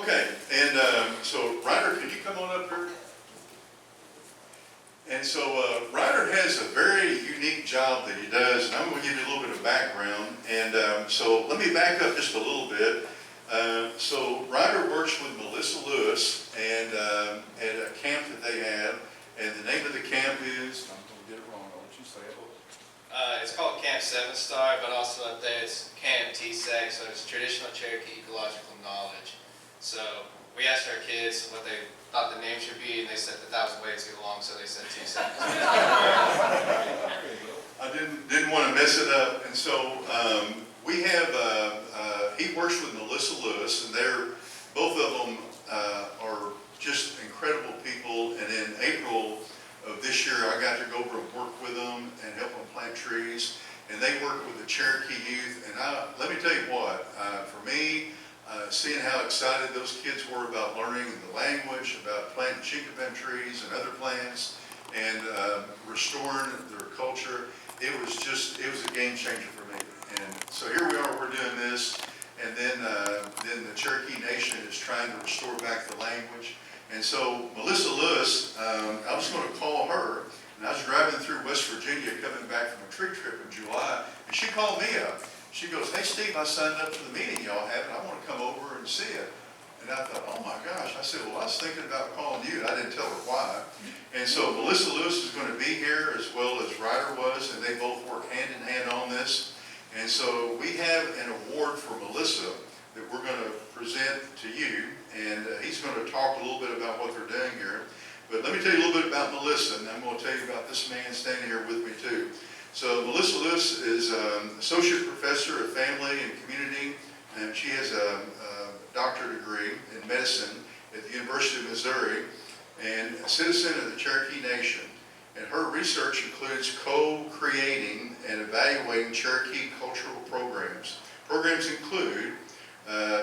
Okay, and so Wrighter, can you come on up here? And so Wrighter has a very unique job that he does, and I'm going to give you a little bit of background. And so let me back up just a little bit. So Wrighter works with Melissa Lewis and at a camp that they have, and the name of the camp is, I'm going to get it wrong, I'll let you say it. It's called Camp 7 Star, but also up there it's Camp TSEC, so it's Traditional Cherokee Ecological Knowledge. So we asked our kids what they thought the name should be, and they said 1,000 ways to get along, so they said TSEC. I didn't want to mess it up, and so we have, he works with Melissa Lewis, and they're, both of them are just incredible people, and in April of this year, I got to go over and work with them and help them plant trees, and they work with the Cherokee youth, and let me tell you what, for me, seeing how excited those kids were about learning the language, about planting Chinquapin trees and other plants, and restoring their culture, it was a game changer for me. And so here we are, we're doing this, and then the Cherokee Nation is trying to restore back the language. And so Melissa Lewis, I was going to call her, and I was driving through West Virginia coming back from a tree trip in July, and she called me up. She goes, "Hey Steve, I signed up for the meeting y'all have, and I want to come over and see it." And I thought, oh my gosh. I said, well, I was thinking about calling you. I didn't tell her why. And so Melissa Lewis is going to be here as well as Wrighter was, and they both work hand in hand on this. And so we have an award for Melissa that we're going to present to you, and he's going to talk a little bit about what they're doing here. But let me tell you a little bit about Melissa, and I'm going to tell you about this man standing here with me too. So Melissa Lewis is Associate Professor of Family and Community, and she has a doctorate degree in medicine at the University of Missouri, and a citizen of the Cherokee Nation. And her research includes co-creating and evaluating Cherokee cultural programs. Programs include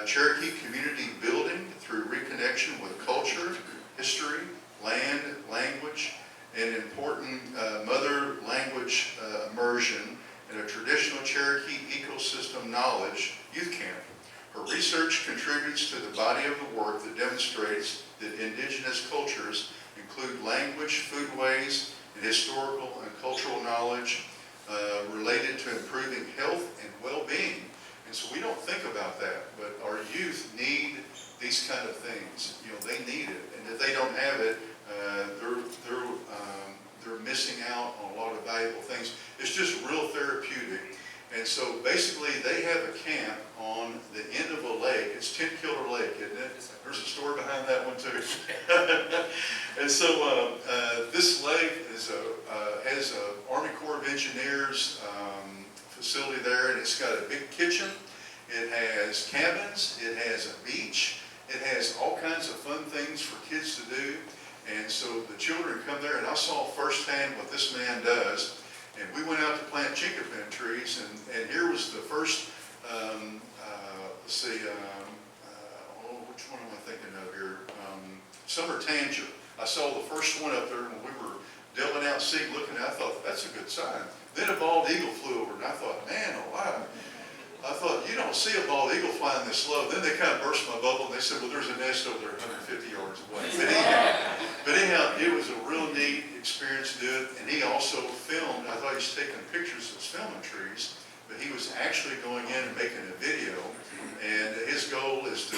Cherokee community building through reconnection with culture, history, land, language, and important mother language immersion in a traditional Cherokee ecosystem knowledge youth camp. Her research contributes to the body of the work that demonstrates that indigenous cultures include language, foodways, and historical and cultural knowledge related to improving health and well-being. And so we don't think about that, but our youth need these kind of things. You know, they need it, and if they don't have it, they're missing out on a lot of valuable things. It's just real therapeutic. And so basically they have a camp on the end of a lake. It's 10 Killer Lake, isn't it? There's a story behind that one too. And so this lake is has an Army Corps of Engineers facility there, and it's got a big kitchen. It has cabins. It has a beach. It has all kinds of fun things for kids to do. And so the children come there, and I saw firsthand what this man does. And we went out to plant Chinquapin trees, and here was the first, let's see, which one am I thinking of here? Summer Tangent. I saw the first one up there when we were delving out seed looking, I thought, that's a good sign. Then a bald eagle flew over, and I thought, man alive. I thought, you don't see a bald eagle flying this low. Then they kind of burst my bubble, and they said, well, there's a nest over there 150 yards away. But anyhow, it was a real neat experience to do it, and he also filmed. I thought he was taking pictures of filming trees, but he was actually going in and making a video, and his goal is to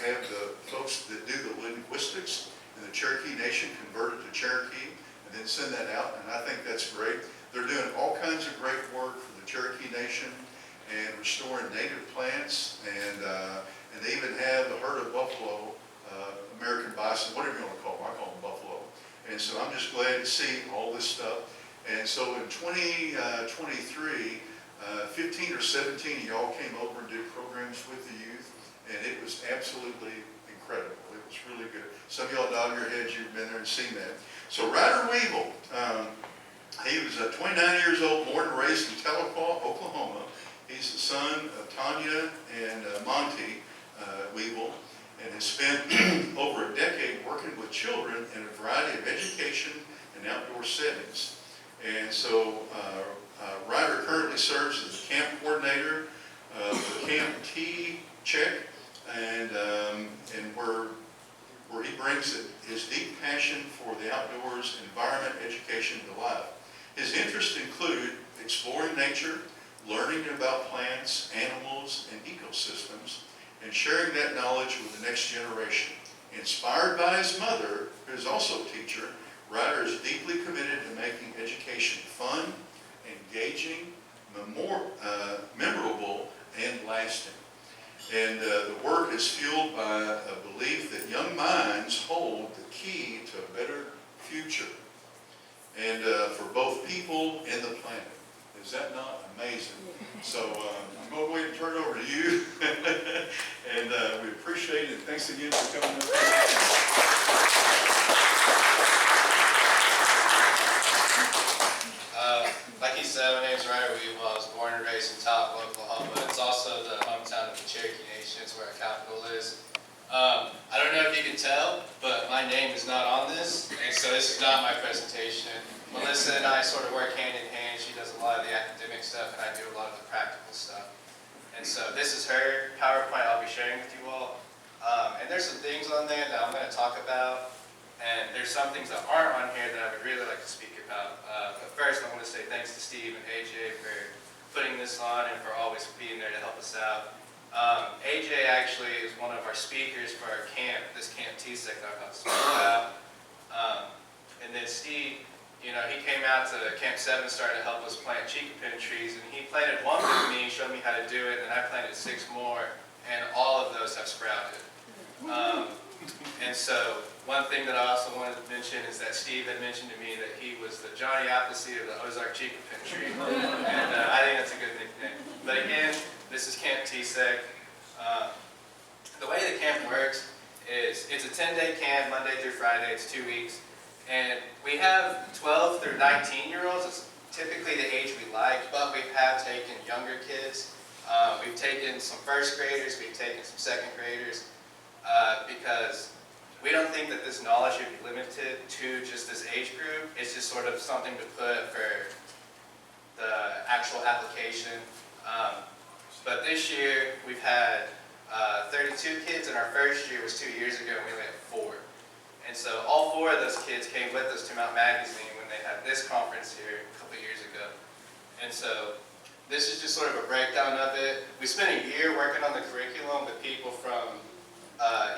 have the folks that do the linguistics in the Cherokee Nation convert it to Cherokee, and then send that out, and I think that's great. They're doing all kinds of great work for the Cherokee Nation, and restoring native plants, and they even have a herd of buffalo, American bison, whatever you want to call them. I call them buffalo. And so I'm just glad to see all this stuff. And so in 2023, 15 or 17 of y'all came over and did programs with the youth, and it was absolutely incredible. It was really good. Some of y'all nod your heads, you've been there and seen that. So Wrighter Weavel, he was 29 years old, born and raised in Tahlequah, Oklahoma. He's the son of Tanya and Monty Weavel, and has spent over a decade working with children in a variety of education and outdoor settings. And so Wrighter currently serves as the camp coordinator for Camp TSEC, and nature, learning about plants, animals, and ecosystems, and sharing that knowledge with the next generation. Inspired by his mother, who is also a teacher, Wrighter is deeply committed to making education fun, engaging, memorable, and lasting. And the work is fueled by a belief that young minds hold the key to a better future, and for both people and the planet. Is that not amazing? So I'm going to go ahead and turn it over to you. And we appreciate it. Thanks again for coming up. Like he said, my name is Wrighter Weavel. I was born and raised in Tulsa, Oklahoma. It's also the hometown of the Cherokee Nation. It's where our capital is. I don't know if you can tell, but my name is not on this, and so this is not my presentation. Melissa and I sort of work hand in hand. She does a lot of the academic stuff, and I do a lot of the practical stuff. And so this is her PowerPoint I'll be sharing with you all. And there's some things on there that I'm going to talk about, and there's some things that aren't on here that I would really like to speak about. But first, I want to say thanks to Steve and AJ for putting this on and for always being there to help us out. AJ actually is one of our speakers for our camp, this Camp TSEC that I'm about to speak about. And then Steve, you know, he came out to Camp 7, started to help us plant Chinquapin trees, and he planted one with me, showed me how to do it, and then I planted 6 more, and all of those have sprouted. And so one thing that I also wanted to mention is that Steve had mentioned to me that he was the Johnny Appleseed of the Ozark Chinquapin tree, and I think that's a good nickname. But again, this is Camp TSEC. The way the camp works is it's a 10-day camp, Monday through Friday. It's 2 weeks. And we have 12 through 19-year-olds. It's typically the age we like, but we have taken younger kids. We've taken some first graders. We've taken some second graders because we don't think that this knowledge should be limited to just this age group. It's just sort of something to put for the actual application. But this year, we've had 32 kids, and our first year was 2 years ago, and we only had 4. And so all 4 of those kids came with us to Mount Magazine when they had this conference here a couple years ago. And so this is just sort of a breakdown of it. We spent a year working on the curriculum with people from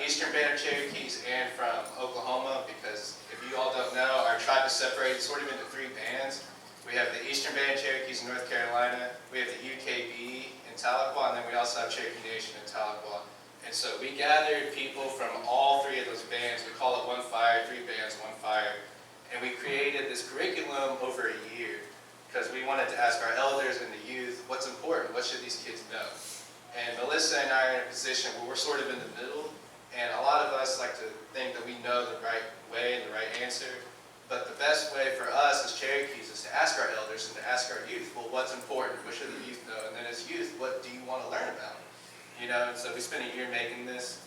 Eastern Band of Cherokees and from Oklahoma, because if you all don't know, our tribe is separated sort of into 3 bands. We have the Eastern Band of Cherokees in North Carolina, we have the UKB in Tahlequah, and then we also have Cherokee Nation in Tahlequah. And so we gathered people from all 3 of those bands. We call it One Fire, 3 bands, One Fire. And we created this curriculum over a year because we wanted to ask our elders and the youth, what's important? What should these kids know? And Melissa and I are in a position where we're sort of in the middle. And a lot of us like to think that we know the right way and the right answer. But the best way for us as Cherokees is to ask our elders and to ask our youth, well, what's important? What should the youth know? And then as youth, what do you want to learn about? You know, and so we spent a year making this.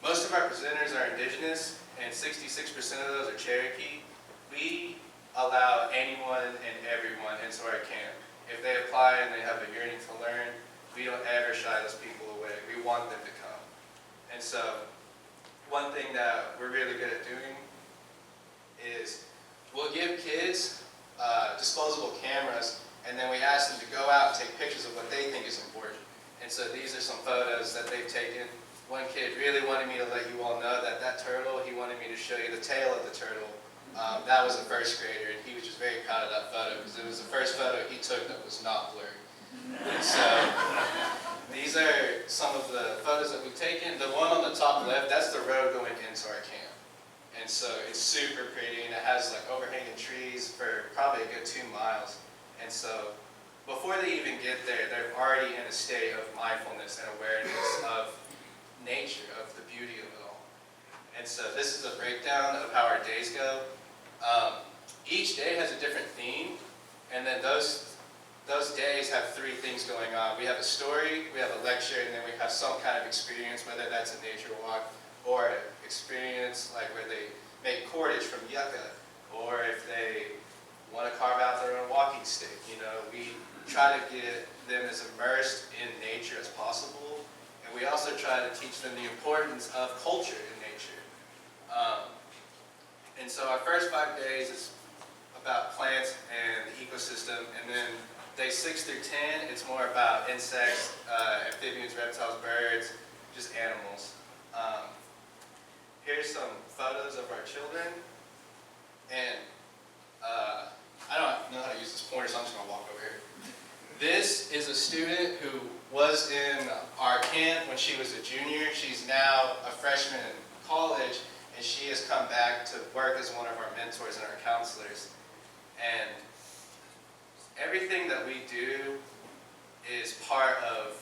Most of our presenters are indigenous, and 66% of those are Cherokee. We allow anyone and everyone into our camp. If they apply and they have a yearning to learn, we don't ever shy those people away. We want them to come. And so one thing that we're really good at doing is we'll give kids disposable cameras, and then we ask them to go out and take pictures of what they think is important. And so these are some photos that they've taken. One kid really wanted me to let you all know that that turtle, he wanted me to show you the tail of the turtle. That was a first grader, and he was just very proud of that photo because it was the first photo he took that was not blurry. And so these are some of the photos that we've taken. The one on the top left, that's the road going into our camp. And so it's super pretty, and it has like overhanging trees for probably a good 2 miles. And so before they even get there, they're already in a state of mindfulness and awareness of nature, of the beauty of it all. And so this is a breakdown of how our days go. Each day has a different theme, and then those days have 3 things going on. We have a story, we have a lecture, and then we have some kind of experience, whether that's a nature walk or an experience like where they make cordage from yucca, or if they want to carve out their own walking stick. You know, we try to get them as immersed in nature as possible, and we also try to teach them the importance of culture in nature. And so our first 5 days is about plants and the ecosystem, and then day 6 through 10, it's more about insects, amphibians, reptiles, birds, just animals. Here's some photos of our children, and I don't know how to use this pointer, so I'm just going to walk over here. This is a student who was in our camp when she was a junior. She's now a freshman in college, and she has come back to work as one of our mentors and our counselors. And everything that we do is part of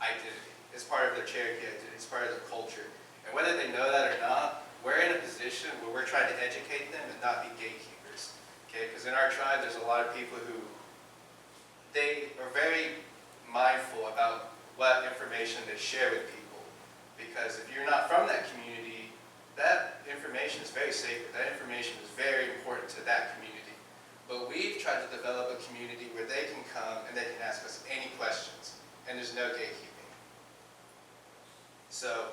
identity. It's part of their Cherokee identity. It's part of their culture. And whether they know that or not, we're in a position where we're trying to educate them and not be gatekeepers. Okay? Because in our tribe, there's a lot of people who they are very mindful about what information they share with people. Because if you're not from that community, that information is very sacred. That information is very important to that community. But we've tried to develop a community where they can come and they can ask us any questions, and there's no gatekeeping. So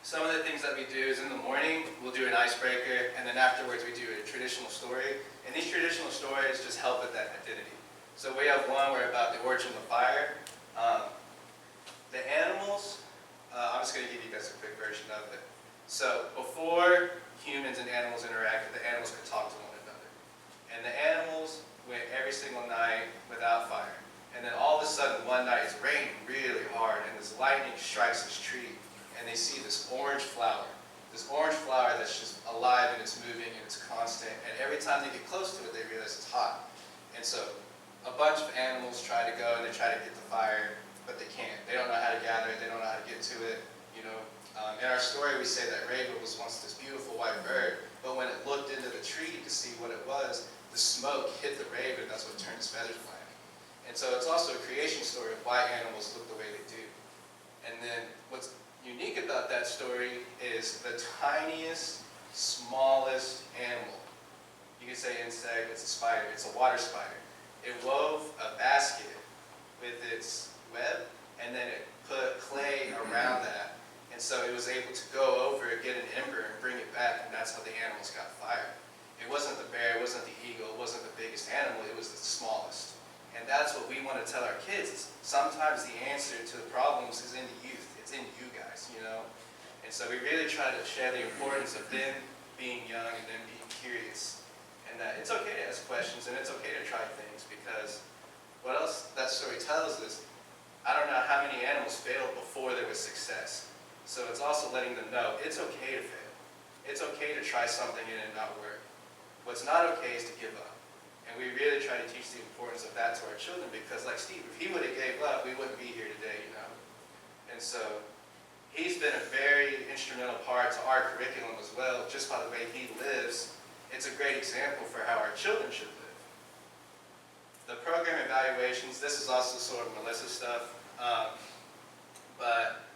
some of the things that we do is in the morning, we'll do an icebreaker, and then afterwards we do a traditional story. And these traditional stories just help with that identity. So we have one where about the origin of fire. The animals, I'm just going to give you guys a quick version of it. So before humans and animals interacted, the animals could talk to one another. And the animals went every single night without fire. And then all of a sudden one night it's raining really hard, and this lightning strikes this tree. And they see this orange flower that's just alive and it's moving and it's constant. And every time they get close to it, they realize it's hot. And so a bunch of animals try to go and they try to get the fire, but they can't. They don't know how to gather it. They don't know how to get to it. You know, in our story, we say that Raven was once this beautiful white bird, but when it looked into the tree to see what it was, the smoke hit the raven. That's what turned his feathers black. And so it's also a creation story of why animals look the way they do. And then what's unique about that story is the tiniest, smallest animal. You could say insect, it's a spider, it's a water spider. It wove a basket with its web, and then it put clay around that. And so it was able to go over, get an ember, and bring it back, and that's how the animals got fire. It wasn't the bear, it wasn't the eagle, it wasn't the biggest animal, it was the smallest. And that's what we want to tell our kids. Is sometimes the answer to the problems is in the youth. It's in you guys, you know? And so we really try to share the importance of them being young and them being curious. And that it's okay to ask questions and it's okay to try things, because what else that story tells is, I don't know how many animals failed before there was success. So it's also letting them know it's okay to fail. It's okay to try something and it not work. What's not okay is to give up. And we really try to teach the importance of that to our children, because like Steve, if he would have gave up, we wouldn't be here today, you know? And so he's been a very instrumental part to our curriculum as well, just by the way he lives. It's a great example for how our children should live. The program evaluations, this is also sort of Melissa's stuff, but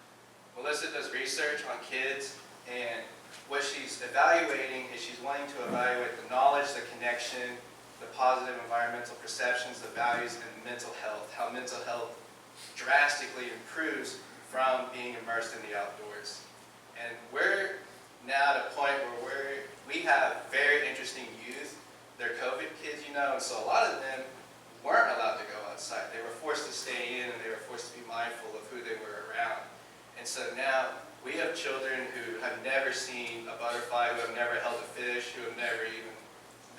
Melissa does research on kids, and what she's evaluating is she's wanting to evaluate the knowledge, the connection, the positive environmental perceptions, the values, and mental health, how mental health drastically improves from being immersed in the outdoors. And we're now at a point where we have very interesting youth. They're COVID kids, you know, and so a lot of them weren't allowed to go outside. They were forced to stay in, and they were forced to be mindful of who they were around. And so now we have children who have never seen a butterfly, who have never held a fish, who have never even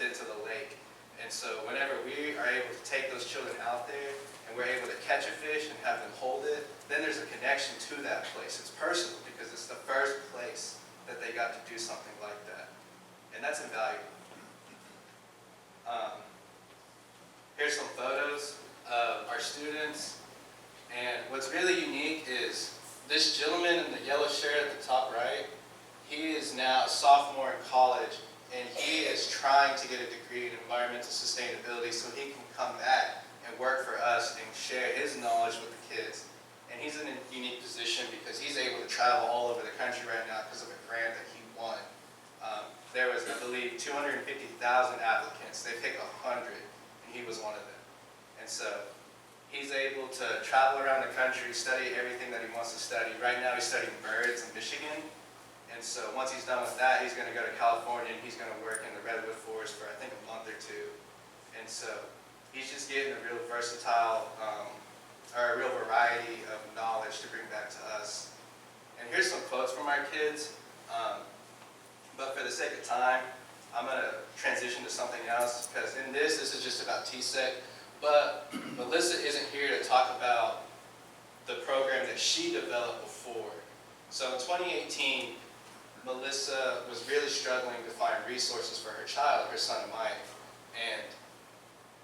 been to the lake. And so whenever we are able to take those children out there and we're able to catch a fish and have them hold it, then there's a connection to that place. It's personal because it's the first place that they got to do something like that. And that's invaluable. Here's some photos of our students. And what's really unique is this gentleman in the yellow shirt at the top right, he is now a sophomore in college, and he is trying to get a degree in environmental sustainability so he can come back and work for us and share his knowledge with the kids. And he's in a unique position because he's able to travel all over the country right now because of a grant that he won. There was, I believe, 250,000 applicants. They picked 100, and he was one of them. And so he's able to travel around the country, study everything that he wants to study. Right now he's studying birds in Michigan. And so once he's done with that, he's going to go to California and he's going to work in the redwood forest for I think a month or two. And so he's just getting a real versatile, or a real variety of knowledge to bring back to us. And here's some quotes from our kids. But for the sake of time, I'm going to transition to something else, because in this is just about TSEC. But Melissa isn't here to talk about the program that she developed before. So in 2018, Melissa was really struggling to find resources for her child, her son Mike, and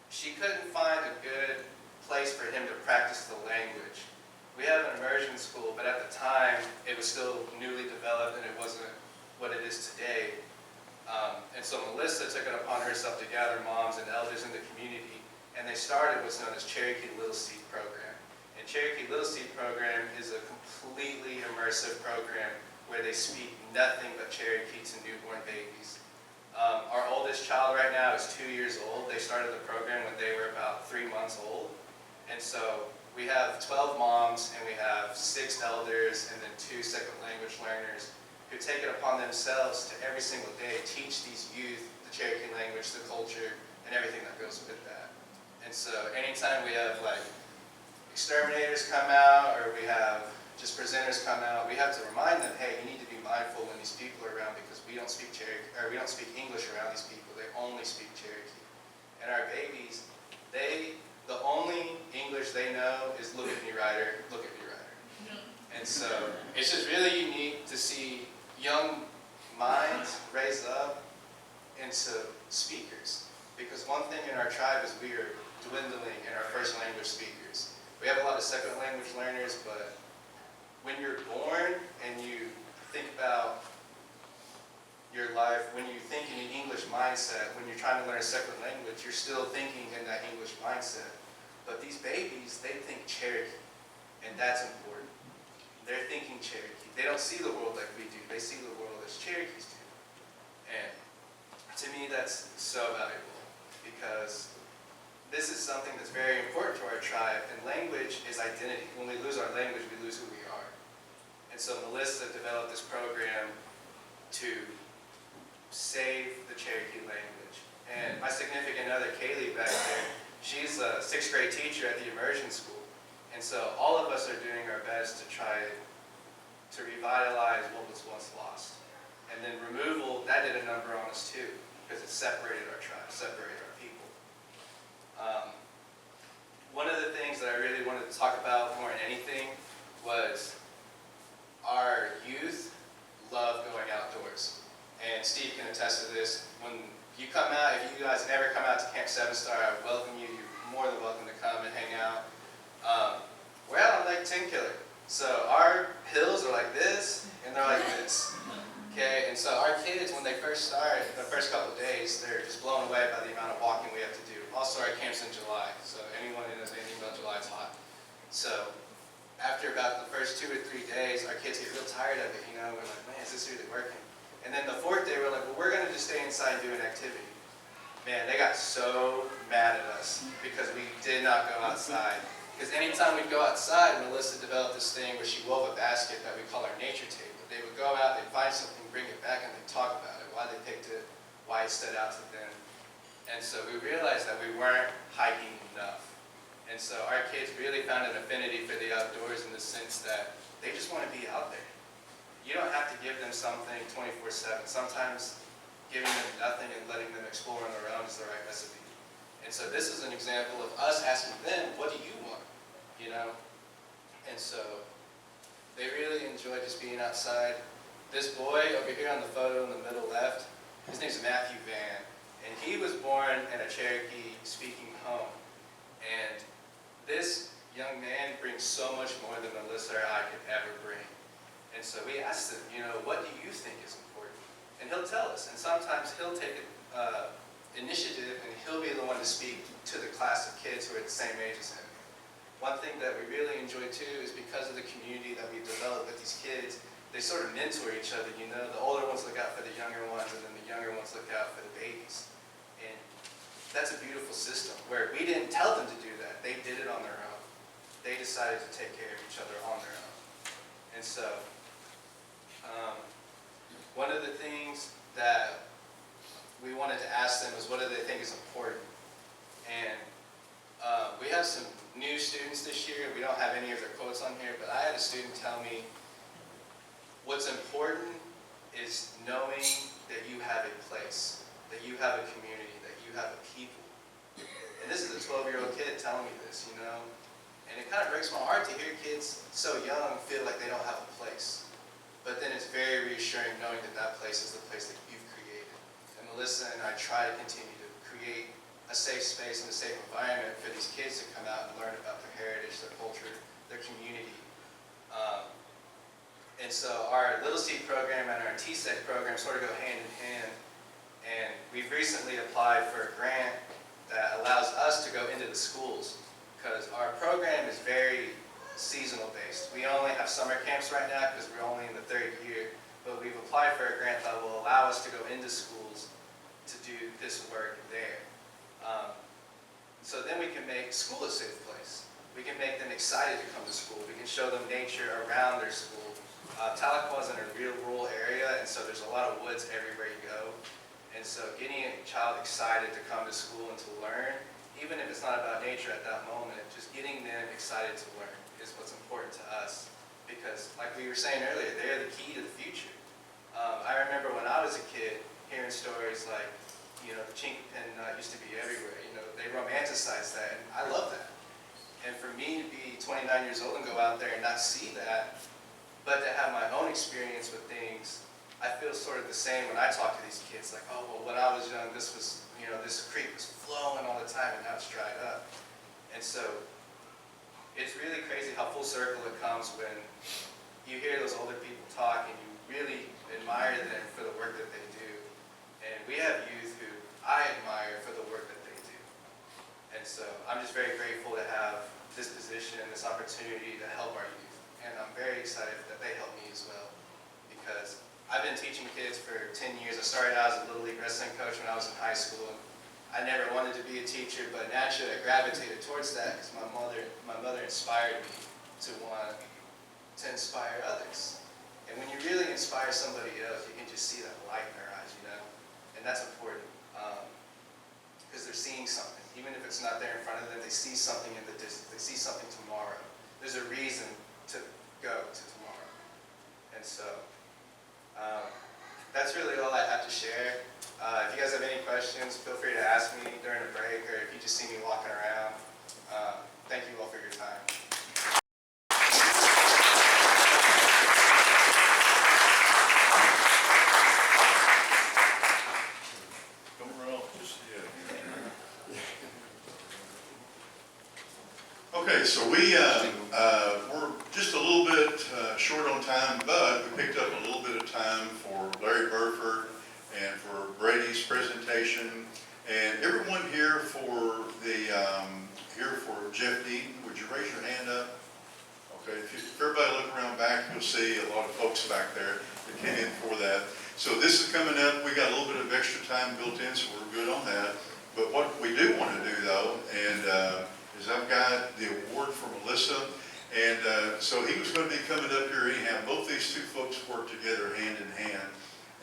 she couldn't find a good place for him to practice the language. We have an immersion school, but at the time it was still newly developed and it wasn't what it is today. And so Melissa took it upon herself to gather moms and elders in the community, and they started what's known as Cherokee Little Seed Program. And Cherokee Little Seed Program is a completely immersive program where they speak nothing but Cherokee to newborn babies. Our oldest child right now is 2 years old. They started the program when they were about 3 months old. And so we have 12 moms and we have 6 elders and then 2 second language learners who take it upon themselves to every single day teach these youth the Cherokee language, the culture, and everything that goes with that. And so anytime we have like exterminators come out or we have just presenters come out, we have to remind them, hey, you need to be mindful when these people are around, because we don't speak Cherokee, or we don't speak English around these people. They only speak Cherokee. And our babies, the only English they know is look at me, Wrighter, look at me, Wrighter. And so it's just really unique to see young minds raised up into speakers. Because one thing in our tribe is we are dwindling in our first language speakers. We have a lot of second language learners, but when you're born and you think about your life, when you think in an English mindset, when you're trying to learn a second language, you're still thinking in that English mindset. But these babies, they think Cherokee, and that's important. They're thinking Cherokee. They don't see the world like we do. They see the world as Cherokees do. And to me, that's so valuable, because this is something that's very important to our tribe, and language is identity. When we lose our language, we lose who we are. And so Melissa developed this program to save the Cherokee language. And my significant other, Kaylee, back there, she's a 6th grade teacher at the immersion school. And so all of us are doing our best to try to revitalize what was once lost. And then removal, that did a number on us too, because it separated our tribe, separated our people. One of the things that I really wanted to talk about more than anything was our youth love going outdoors. And Steve can attest to this. When you come out, if you guys ever come out to Camp 7 Star, I welcome you. You're more than welcome to come and hang out. We're out on Lake Tenkiller. So our hills are like this, and they're like this. Okay, and so our kids, when they first start, the first couple of days, they're just blown away by the amount of walking we have to do. Also, our camp's in July, so anyone who knows anything about July, it's hot. So after about the first 2 or 3 days, our kids get real tired of it, you know. We're like, man, is this really working? And then the 4th day, we're like, well, we're going to just stay inside and do an activity. Man, they got so mad at us because we did not go outside. Because anytime we'd go outside, Melissa developed this thing where she wove a basket that we call our nature table. They would go out, they'd find something, bring it back, and they'd talk about it, why they picked it, why it stood out to them. And so we realized that we weren't hiking enough. And so our kids really found an affinity for the outdoors in the sense that they just want to be out there. You don't have to give them something 24/7. Sometimes giving them nothing and letting them explore on their own is the right recipe. And so this is an example of us asking them, what do you want? You know? And so they really enjoy just being outside. This boy over here on the photo in the middle left, his name's Matthew Van. And he was born in a Cherokee-speaking home. And this young man brings so much more than Melissa or I could ever bring. And so we asked him, you know, what do you think is important? And he'll tell us. And sometimes he'll take initiative and he'll be the one to speak to the class of kids who are the same age as him. One thing that we really enjoy too is because of the community that we develop with these kids, they sort of mentor each other, you know. The older ones look out for the younger ones, and then the younger ones look out for the babies. And that's a beautiful system where we didn't tell them to do that. They did it on their own. They decided to take care of each other on their own. And so the things that we wanted to ask them is what do they think is important. And we have some new students this year. We don't have any of their quotes on here, but I had a student tell me what's important is knowing that you have a place, that you have a community, that you have a people. And this is a 12-year-old kid telling me this, you know? And it kind of breaks my heart to hear kids so young feel like they don't have a place. But then it's very reassuring knowing that that place is the place that you've created. And Melissa and I try to continue to create a safe space and a safe environment for these kids to come out and learn about their heritage, their culture, their community. And so our Little Seed program and our TSEC program sort of go hand in hand. And we've recently applied for a grant that allows us to go into the schools, because our program is very seasonal based. We only have summer camps right now because we're only in the third year, but we've applied for a grant that will allow us to go into schools to do this work there. So then we can make school a safe place. We can make them excited to come to school. We can show them nature around their school. Tahlequah is in a real rural area, and so there's a lot of woods everywhere you go. And so getting a child excited to come to school and to learn, even if it's not about nature at that moment, just getting them excited to learn is what's important to us. Because like we were saying earlier, they're the key to the future. I remember when I was a kid, hearing stories like, you know, the Chinquapin used to be everywhere. You know, they romanticized that, and I love that. And for me to be 29 years old and go out there and not see that, but to have my own experience with things, I feel sort of the same when I talk to these kids, like, oh, well, when I was young, this was, you know, this creek was flowing all the time, and now it's dried up. And so it's really crazy how full circle it comes when you hear those older people talk and you really admire them for the work that they do. And we have youth who I admire for the work that they do. And so I'm just very grateful to have this position and this opportunity to help our youth. And I'm very excited that they help me as well, because I've been teaching kids for 10 years. I started out as a Little League wrestling coach when I was in high school. And I never wanted to be a teacher, but naturally I gravitated towards that because my mother inspired me to want to inspire others. And when you really inspire somebody else, you can just see that light in their eyes, you know? And that's important, because they're seeing something. Even if it's not there in front of them, they see something in the distance. They see something tomorrow. There's a reason to go to tomorrow. And so that's really all I have to share. If you guys have any questions, feel free to ask me during a break, or if you just see me walking around. Thank you all for your time. Don't run off just yet. Okay, so we're just a little bit short on time, but we picked up a little bit of time for Larry Burford and for Brady's presentation, and everyone here for Jeff Deaton. Would you raise your hand up? Okay, if everybody look around back, you'll see a lot of folks back there that came in for that. So this is coming up. We got a little bit of extra time built in, so we're good on that. But what we do want to do though, and is I've got the award for Melissa, and so he was going to be coming up here anyhow. Both these two folks work together hand in hand,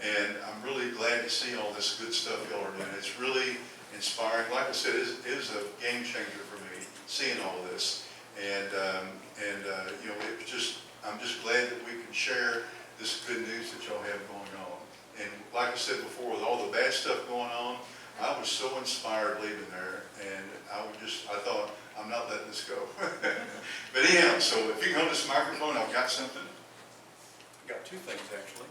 and I'm really glad to see all this good stuff y'all are doing. It's really inspiring. Like I said, it is a game changer for me, seeing all this, and you know, I'm just glad that we can share this good news that y'all have going on. And like I said before, with all the bad stuff going on, I was so inspired leaving there, and I thought, I'm not letting this go. But anyhow, so if you can hold this microphone, I've got something. I've got two things actually.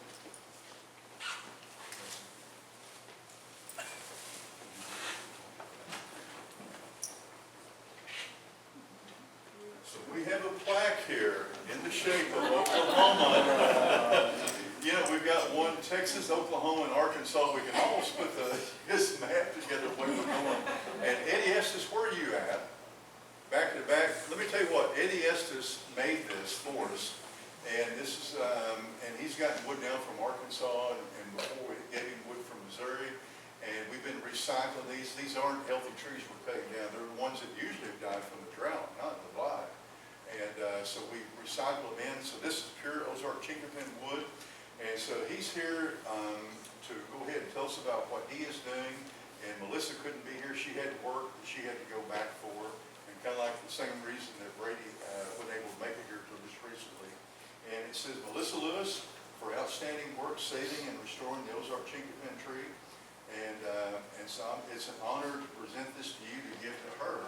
So we have a plaque here in the shape of Oklahoma. You know, we've got one, Texas, Oklahoma, and Arkansas. We can almost put this map together where we're going. And Eddie Estes, where are you at? Back to back. Let me tell you what, Eddie Estes made this for us. And this is, and he's gotten wood down from Arkansas, and before we gave him wood from Missouri. And we've been recycling these. These aren't healthy trees we're cutting down. They're the ones that usually have died from the drought, not the blight. And so we recycle them in. So this is pure Ozark Chinquapin wood. And so he's here to go ahead and tell us about what he is doing. And Melissa couldn't be here. She had to work, but she had to go back for. And kind of like the same reason that Brady wasn't able to make it here until just recently. And it says, Melissa Lewis, for outstanding work saving and restoring the Ozark Chinquapin tree. And so it's an honor to present this to you, to give to her,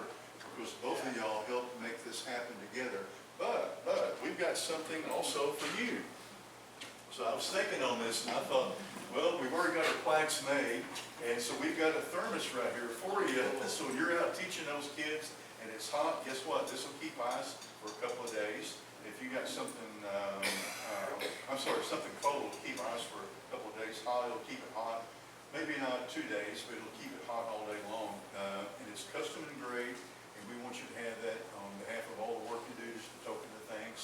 because both of y'all helped make this happen together. But we've got something also for you. So I was thinking on this, and I thought, well, we've already got our plaques made, and so we've got a thermos right here for you. So when you're out teaching those kids, and it's hot, guess what? This will keep ice for a couple of days. If you got something, something cold, it'll keep ice for a couple of days. Hot, it'll keep it hot. Maybe not 2 days, but it'll keep it hot all day long. And it's custom engraved, and we want you to have that on behalf of all the work you do, just a token of thanks.